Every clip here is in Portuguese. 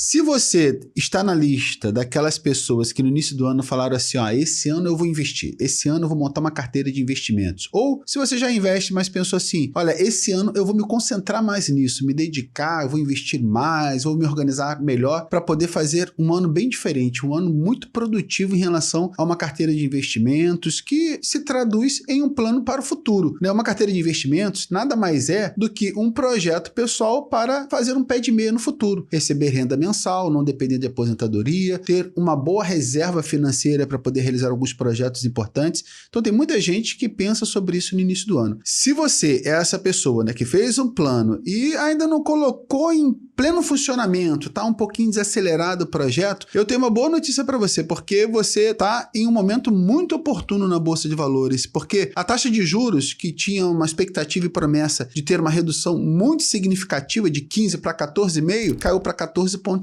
Se você está na lista daquelas pessoas que no início do ano falaram assim, ó, esse ano eu vou investir, esse ano eu vou montar uma carteira de investimentos. Ou se você já investe, mas pensou assim, olha, esse ano eu vou me concentrar mais nisso, me dedicar, eu vou investir mais, vou me organizar melhor para poder fazer um ano bem diferente, um ano muito produtivo em relação a uma carteira de investimentos que se traduz em um plano para o futuro, né? Uma carteira de investimentos nada mais é do que um projeto pessoal para fazer um pé de meia no futuro, receber renda mensal, não depender de aposentadoria, ter uma boa reserva financeira para poder realizar alguns projetos importantes. Então tem muita gente que pensa sobre isso no início do ano. Se você é essa pessoa, né, que fez um plano e ainda não colocou em pleno funcionamento, tá um pouquinho desacelerado o projeto, eu tenho uma boa notícia para você, porque você tá em um momento muito oportuno na Bolsa de Valores, porque a taxa de juros, que tinha uma expectativa e promessa de ter uma redução muito significativa de 15 para 14,5, caiu para 14,75.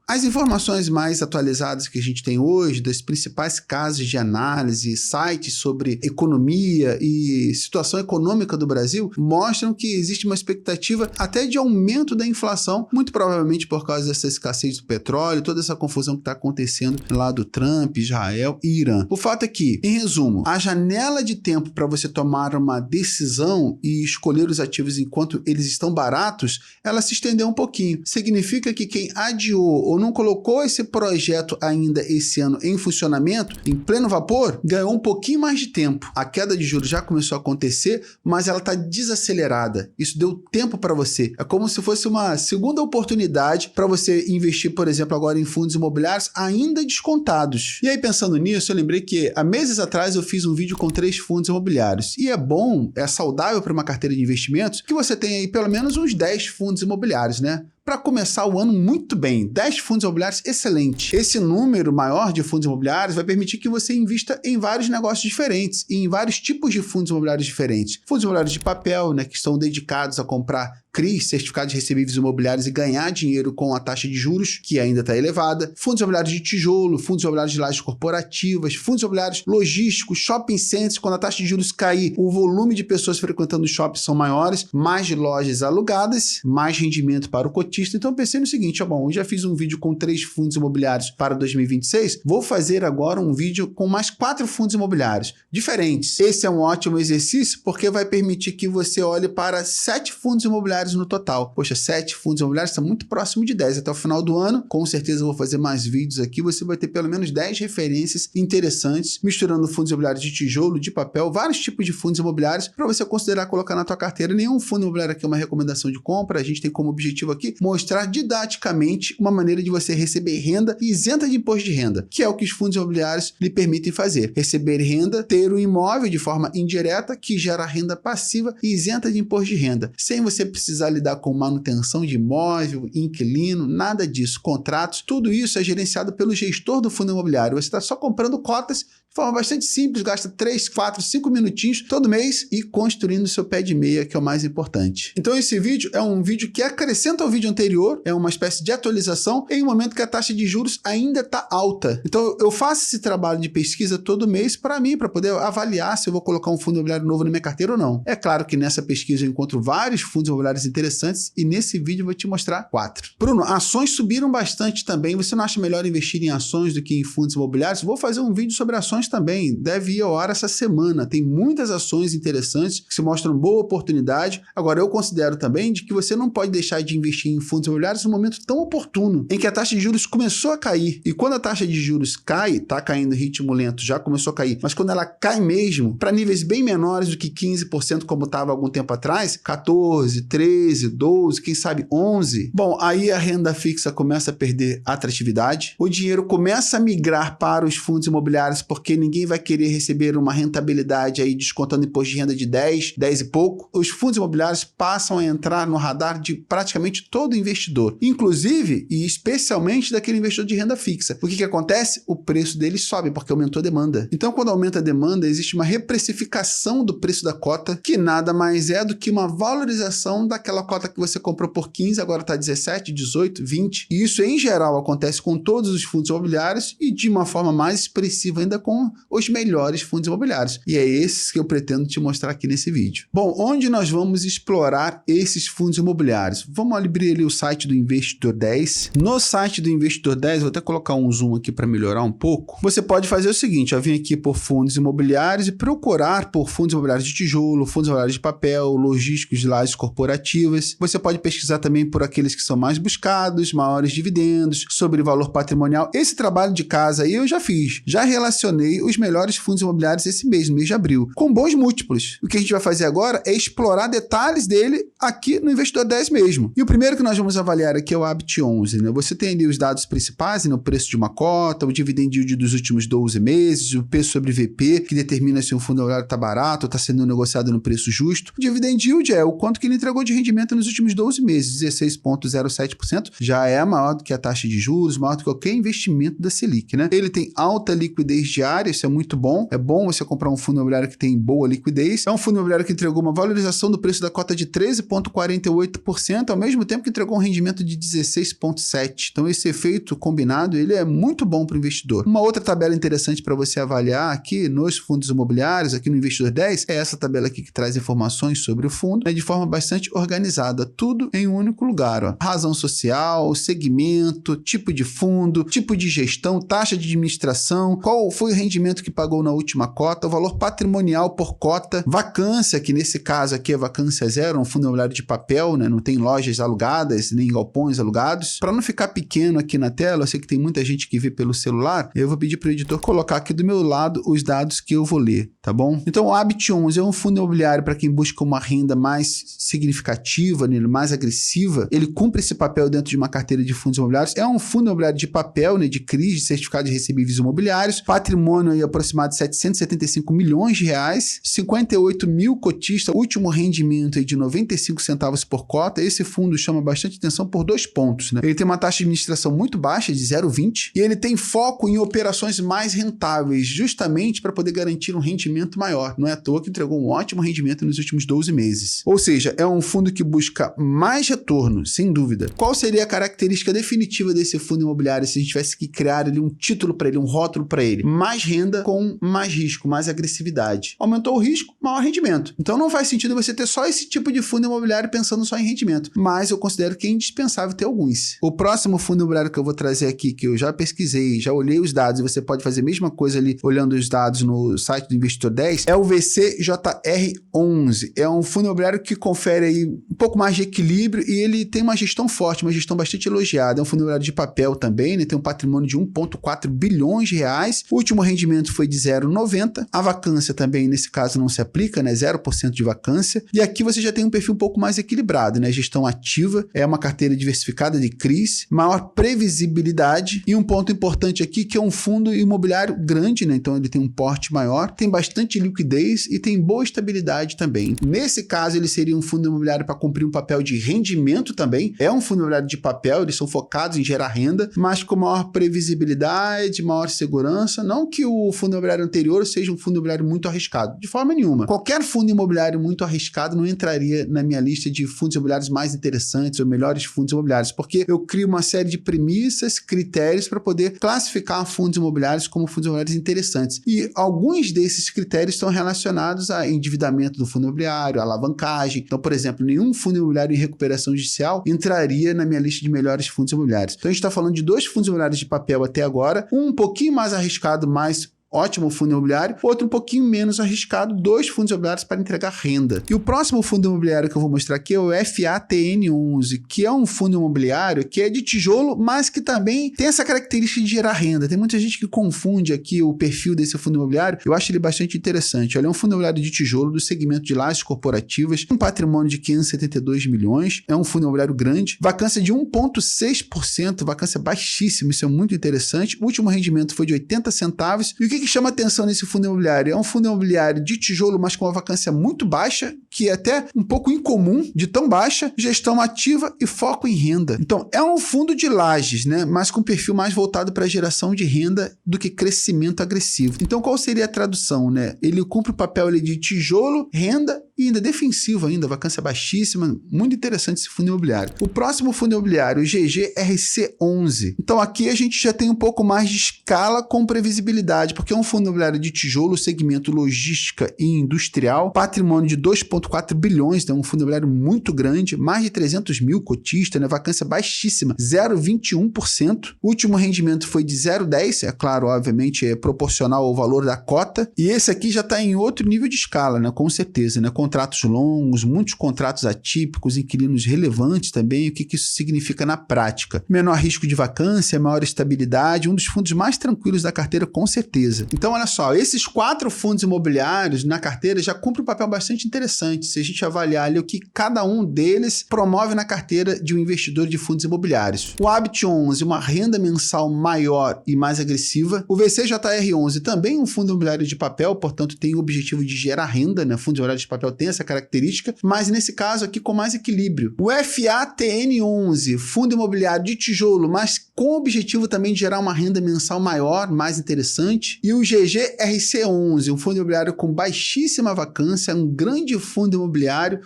As informações mais atualizadas que a gente tem hoje, das principais casas de análise, sites sobre economia e situação econômica do Brasil, mostram que existe uma expectativa até de aumento da inflação, muito provavelmente por causa dessa escassez do petróleo, toda essa confusão que está acontecendo lá do Trump, Israel e Irã. O fato é que, em resumo, a janela de tempo para você tomar uma decisão e escolher os ativos enquanto eles estão baratos, ela se estendeu um pouquinho. Significa que quem adiou ou não colocou esse projeto ainda esse ano em funcionamento, em pleno vapor, ganhou um pouquinho mais de tempo. A queda de juros já começou a acontecer, mas ela está desacelerada. Isso deu tempo para você. É como se fosse uma segunda oportunidade para você investir, por exemplo, agora em fundos imobiliários ainda descontados. E aí, pensando nisso, eu lembrei que há meses atrás eu fiz um vídeo com 3 fundos imobiliários. E é bom, é saudável para uma carteira de investimentos que você tenha aí pelo menos uns 10 fundos imobiliários, né? Para começar o ano muito bem, 10 fundos imobiliários, excelente. Esse número maior de fundos imobiliários vai permitir que você invista em vários negócios diferentes e em vários tipos de fundos imobiliários diferentes. Fundos imobiliários de papel, né, que estão dedicados a comprar CRIs, certificados de recebíveis imobiliários, e ganhar dinheiro com a taxa de juros, que ainda está elevada. Fundos imobiliários de tijolo, fundos imobiliários de lajes corporativas, fundos imobiliários logísticos, shopping centers. Quando a taxa de juros cair, o volume de pessoas frequentando os shoppings são maiores, mais de lojas alugadas, mais rendimento para o cotista. Então eu pensei no seguinte, ó, bom, eu já fiz um vídeo com 3 fundos imobiliários para 2026, vou fazer agora um vídeo com mais 4 fundos imobiliários diferentes. Esse é um ótimo exercício porque vai permitir que você olhe para 7 fundos imobiliários no total. Poxa, 7 fundos imobiliários está muito próximo de 10. Até o final do ano, com certeza eu vou fazer mais vídeos aqui, você vai ter pelo menos 10 referências interessantes, misturando fundos imobiliários de tijolo, de papel, vários tipos de fundos imobiliários para você considerar colocar na tua carteira. Nenhum fundo imobiliário aqui é uma recomendação de compra, a gente tem como objetivo aqui mostrar didaticamente uma maneira de você receber renda isenta de imposto de renda, que é o que os fundos imobiliários lhe permitem fazer. Receber renda, ter um imóvel de forma indireta que gera renda passiva e isenta de imposto de renda, sem você precisar lidar com manutenção de imóvel, inquilino, nada disso. Contratos, tudo isso é gerenciado pelo gestor do fundo imobiliário. Você está só comprando cotas de forma bastante simples, gasta 3, 4, 5 minutinhos todo mês e construindo seu pé de meia, que é o mais importante. Então esse vídeo é um vídeo que acrescenta ao vídeo anterior, é uma espécie de atualização em um momento que a taxa de juros ainda está alta. Então eu faço esse trabalho de pesquisa todo mês para mim, para poder avaliar se eu vou colocar um fundo imobiliário novo na minha carteira ou não. É claro que nessa pesquisa eu encontro vários fundos imobiliários interessantes e nesse vídeo eu vou te mostrar 4. Bruno, ações subiram bastante também, você não acha melhor investir em ações do que em fundos imobiliários? Vou fazer um vídeo sobre ações também, deve ir ao ar essa semana. Tem muitas ações interessantes que se mostram boa oportunidade. Agora, eu considero também de que você não pode deixar de investir em fundos imobiliários num momento tão oportuno, em que a taxa de juros começou a cair. E quando a taxa de juros cai, tá caindo em ritmo lento, já começou a cair, mas quando ela cai mesmo, para níveis bem menores do que 15%, como estava há algum tempo atrás, 14, 13, 12, quem sabe 11, bom, aí a renda fixa começa a perder atratividade, o dinheiro começa a migrar para os fundos imobiliários porque ninguém vai querer receber uma rentabilidade aí descontando imposto de renda de 10 e pouco. Os fundos imobiliários passam a entrar no radar de praticamente todo investidor, inclusive e especialmente daquele investidor de renda fixa. O que acontece? O preço deles sobe porque aumentou a demanda. Então, quando aumenta a demanda, existe uma reprecificação do preço da cota, que nada mais é do que uma valorização daquela cota que você comprou por 15, agora está 17, 18, 20. E isso, em geral, acontece com todos os fundos imobiliários e de uma forma mais expressiva ainda com são os melhores fundos imobiliários. E é esses que eu pretendo te mostrar aqui nesse vídeo. Bom, onde nós vamos explorar esses fundos imobiliários? Vamos abrir ali o site do Investidor 10. No site do Investidor 10, vou até colocar um zoom aqui para melhorar um pouco. Você pode fazer o seguinte, ó, vir aqui por fundos imobiliários e procurar por fundos imobiliários de tijolo, fundos imobiliários de papel, logísticos de lajes corporativas. Você pode pesquisar também por aqueles que são mais buscados, maiores dividendos, sobre valor patrimonial. Esse trabalho de casa aí eu já fiz. Já relacionei os melhores fundos imobiliários esse mês, no mês de abril, com bons múltiplos. O que a gente vai fazer agora é explorar detalhes dele aqui no Investidor 10 mesmo. E o primeiro que nós vamos avaliar aqui é o Habit 11, né? Você tem ali os dados principais, né? O preço de uma cota, o dividend yield dos últimos 12 meses, o P sobre VP, que determina se um fundo imobiliário está barato ou está sendo negociado no preço justo. O dividend yield é o quanto que ele entregou de rendimento nos últimos 12 meses, 16,07%, já é maior do que a taxa de juros, maior do que qualquer investimento da Selic, né? Ele tem alta liquidez diária, isso é muito bom. É bom você comprar um fundo imobiliário que tem boa liquidez. É um fundo imobiliário que entregou uma valorização do preço da cota de 13,48%, ao mesmo tempo que entregou um rendimento de 16,7%. Então esse efeito combinado, ele é muito bom para o investidor. Uma outra tabela interessante para você avaliar aqui nos fundos imobiliários, aqui no Investidor 10, é essa tabela aqui que traz informações sobre o fundo, né, de forma bastante organizada, tudo em um único lugar, ó. Razão social, segmento, tipo de fundo, tipo de gestão, taxa de administração, qual foi o rendimento que pagou na última cota, o valor patrimonial por cota, vacância, que nesse caso aqui é vacância zero, um fundo imobiliário de papel, né, não tem lojas alugadas, nem galpões alugados. Para não ficar pequeno aqui na tela, eu sei que tem muita gente que vê pelo celular, eu vou pedir para o editor colocar aqui do meu lado os dados que eu vou ler, tá bom? Então o Habit 11 é um fundo imobiliário para quem busca uma renda mais significativa, né, mais agressiva. Ele cumpre esse papel dentro de uma carteira de fundos imobiliários. É um fundo imobiliário de papel, né, de CRIs, de certificado de recebíveis imobiliários, patrimônio aí aproximado de 775 milhões de reais, 58 mil cotistas, último rendimento aí de 95 centavos por cota. Esse fundo chama bastante atenção por 2 pontos, né? Ele tem uma taxa de administração muito baixa, de 0,20, e ele tem foco em operações mais rentáveis, justamente para poder garantir um rendimento maior. Não é à toa que entregou um ótimo rendimento nos últimos 12 meses. Ou seja, é um fundo que busca mais retorno, sem dúvida. Qual seria a característica definitiva desse fundo imobiliário se a gente tivesse que criar ali um título para ele, um rótulo para ele? Mais renda com mais risco, mais agressividade. Aumentou o risco, maior rendimento. Então não faz sentido você ter só esse tipo de fundo imobiliário pensando só em rendimento, mas eu considero que é indispensável ter alguns. O próximo fundo imobiliário que eu vou trazer aqui, que eu já pesquisei, já olhei os dados, e você pode fazer a mesma coisa ali olhando os dados no site do Investidor 10, é o VCJR11. É um fundo imobiliário que confere aí um pouco mais de equilíbrio e ele tem uma gestão forte, uma gestão bastante elogiada. É um fundo imobiliário de papel também, né? Tem um patrimônio de 1,4 bilhões de reais. O último rendimento foi de 0,90. A vacância também, nesse caso, não se aplica, né? 0% de vacância. E aqui você já tem um perfil um pouco mais equilibrado, né? Gestão ativa, é uma carteira diversificada de CRIs, maior previsibilidade e um ponto importante aqui que é um fundo imobiliário grande, né? Então ele tem um porte maior, tem bastante liquidez e tem boa estabilidade também. Nesse caso, ele seria um fundo imobiliário para cumprir um papel de rendimento também. É um fundo imobiliário de papel, eles são focados em gerar renda, mas com maior previsibilidade, maior segurança. Não que o fundo imobiliário anterior seja um fundo imobiliário muito arriscado, de forma nenhuma. Qualquer fundo imobiliário muito arriscado não entraria na minha lista de fundos imobiliários mais interessantes ou melhores fundos imobiliários, porque eu crio uma série de premissas, critérios para poder classificar fundos imobiliários como fundos imobiliários interessantes. E alguns desses critérios estão relacionados a endividamento do fundo imobiliário, alavancagem. Então, por exemplo, nenhum fundo imobiliário em recuperação judicial entraria na minha lista de melhores fundos imobiliários. Então, a gente está falando de 2 fundos imobiliários de papel até agora, um pouquinho mais arriscado, mais ótimo fundo imobiliário, outro um pouquinho menos arriscado, 2 fundos imobiliários para entregar renda. E o próximo fundo imobiliário que eu vou mostrar aqui é o FATN11, que é um fundo imobiliário que é de tijolo, mas que também tem essa característica de gerar renda. Tem muita gente que confunde aqui o perfil desse fundo imobiliário, eu acho ele bastante interessante. Ele é um fundo imobiliário de tijolo do segmento de lajes corporativas, um patrimônio de 572 milhões, é um fundo imobiliário grande, vacância de 1,6%, vacância baixíssima, isso é muito interessante. O último rendimento foi de 80 centavos. E o que chama atenção nesse fundo imobiliário? É um fundo imobiliário de tijolo, mas com uma vacância muito baixa, que é até um pouco incomum, de tão baixa, gestão ativa e foco em renda. Então, é um fundo de lajes, né? Mas com perfil mais voltado para geração de renda do que crescimento agressivo. Então, qual seria a tradução, né? Ele cumpre o papel ali de tijolo, renda e ainda defensivo ainda, vacância baixíssima, muito interessante esse fundo imobiliário. O próximo fundo imobiliário, o GGRC11. Então aqui a gente já tem um pouco mais de escala com previsibilidade, porque é um fundo imobiliário de tijolo, segmento logística e industrial, patrimônio de 2,4 bilhões, né? Um fundo imobiliário muito grande, mais de 300 mil cotistas, né? Vacância baixíssima, 0,21%. O último rendimento foi de 0,10%, é claro, obviamente é proporcional ao valor da cota, e esse aqui já está em outro nível de escala, né? Com certeza, né? Contratos longos, muitos contratos atípicos, inquilinos relevantes também, o que isso significa na prática? Menor risco de vacância, maior estabilidade, um dos fundos mais tranquilos da carteira, com certeza. Então, olha só, esses 4 fundos imobiliários na carteira já cumprem um papel bastante interessante, se a gente avaliar ali o que cada um deles promove na carteira de um investidor de fundos imobiliários. O Habit 11, uma renda mensal maior e mais agressiva. O VCJR11, também um fundo imobiliário de papel, portanto tem o objetivo de gerar renda, né? Fundo imobiliário de papel tem essa característica, mas nesse caso aqui com mais equilíbrio. O FATN11, fundo imobiliário de tijolo, mas com o objetivo também de gerar uma renda mensal maior, mais interessante. E o GGRC11, um fundo imobiliário com baixíssima vacância, um grande fundo imobiliário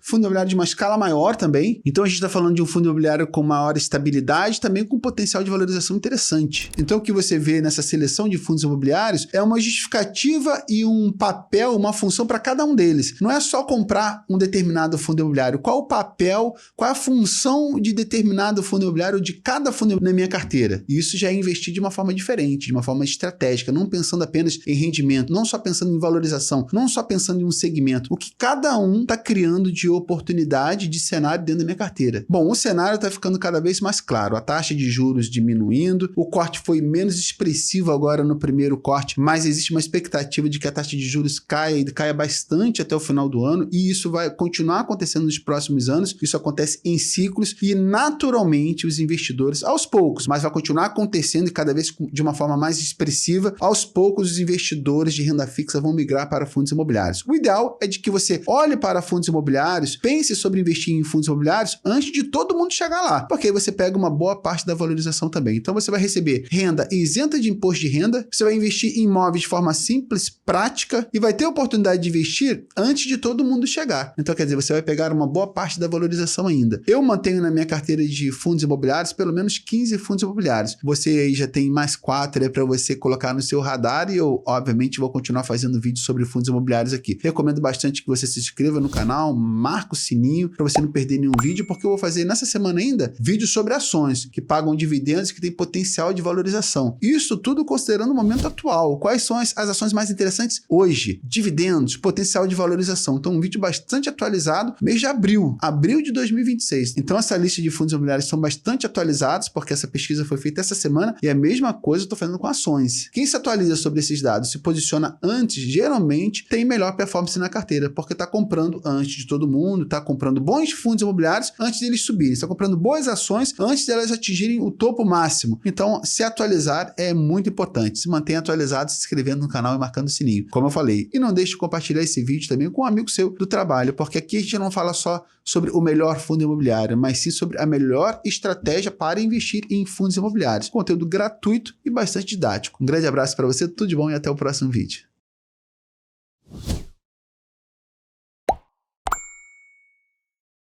de uma escala maior também. Então a gente está falando de um fundo imobiliário com maior estabilidade, também com potencial de valorização interessante. Então o que você vê nessa seleção de fundos imobiliários é uma justificativa e um papel, uma função para cada um deles. Não é só comprar um determinado fundo imobiliário. Qual o papel, qual a função de determinado fundo imobiliário, de cada fundo imobiliário na minha carteira? E isso já é investir de uma forma diferente, de uma forma estratégica, não pensando apenas em rendimento, não só pensando em valorização, não só pensando em um segmento. O que cada um está criando de oportunidade, de cenário dentro da minha carteira. Bom, o cenário está ficando cada vez mais claro. A taxa de juros diminuindo, o corte foi menos expressivo agora no primeiro corte, mas existe uma expectativa de que a taxa de juros caia e caia bastante até o final do ano, e isso vai continuar acontecendo nos próximos anos. Isso acontece em ciclos e naturalmente os investidores, aos poucos, mas vai continuar acontecendo e cada vez de uma forma mais expressiva, aos poucos os investidores de renda fixa vão migrar para fundos imobiliários. O ideal é de que você olhe para fundos imobiliários, pense sobre investir em fundos imobiliários antes de todo mundo chegar lá, porque aí você pega uma boa parte da valorização também. Então você vai receber renda isenta de imposto de renda, você vai investir em imóveis de forma simples, prática e vai ter a oportunidade de investir antes de todo mundo chegar. Então quer dizer, você vai pegar uma boa parte da valorização ainda. Eu mantenho na minha carteira de fundos imobiliários pelo menos 15 fundos imobiliários. Você aí já tem mais 4 para você colocar no seu radar e eu, obviamente, vou continuar fazendo vídeos sobre fundos imobiliários aqui. Recomendo bastante que você se inscreva no canal, marca o sininho para você não perder nenhum vídeo, porque eu vou fazer nessa semana ainda vídeos sobre ações que pagam dividendos e que têm potencial de valorização. Isso tudo considerando o momento atual. Quais são as ações mais interessantes hoje? Dividendos, potencial de valorização. Então, um vídeo bastante atualizado, mês de abril de 2026. Então, essa lista de fundos imobiliários são bastante atualizados, porque essa pesquisa foi feita essa semana e a mesma coisa eu estou fazendo com ações. Quem se atualiza sobre esses dados, se posiciona antes, geralmente tem melhor performance na carteira, porque está comprando antes de todo mundo, está comprando bons fundos imobiliários antes deles subirem, está comprando boas ações antes delas atingirem o topo máximo. Então, se atualizar é muito importante. Se mantenha atualizado, se inscrevendo no canal e marcando o sininho, como eu falei. E não deixe de compartilhar esse vídeo também com um amigo seu do trabalho, porque aqui a gente não fala só sobre o melhor fundo imobiliário, mas sim sobre a melhor estratégia para investir em fundos imobiliários. Conteúdo gratuito e bastante didático. Um grande abraço para você, tudo de bom e até o próximo vídeo.